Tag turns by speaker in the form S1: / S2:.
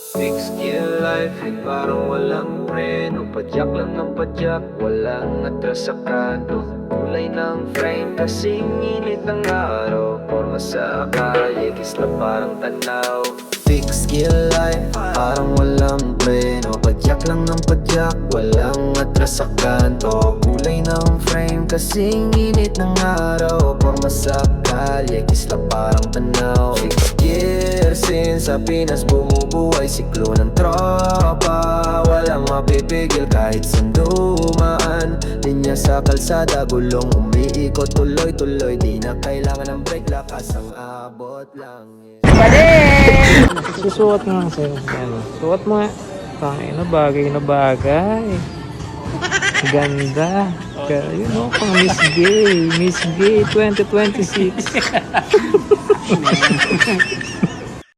S1: Fixed gear life, parang walang preno. Padyak lang ng padyak, walang atras sa kanto. Kulay ng frame, kasing init ng araw. Porma sa kalye, kisla parang tanaw. Fixed gear life, parang walang preno. Padyak lang ng padyak, walang atras sa kanto. Kulay ng frame, kasing init ng araw. Porma sa kalye, kisla parang tanaw. Fixed gear, since sa Pinas bumubuhay siklo ng tropa. Walang mapipigil kahit saan dumaan. Linya sa kalsada, gulong umiikot tuloy-tuloy. Di na kailangan ng brake, lakas ang abot lang.
S2: Susuot mo lang sa'yo. Yan. Suot mo nga. Tangin na bagay na bagay. Ganda. Yun o, pang Miss Gay. Miss Gay 2026.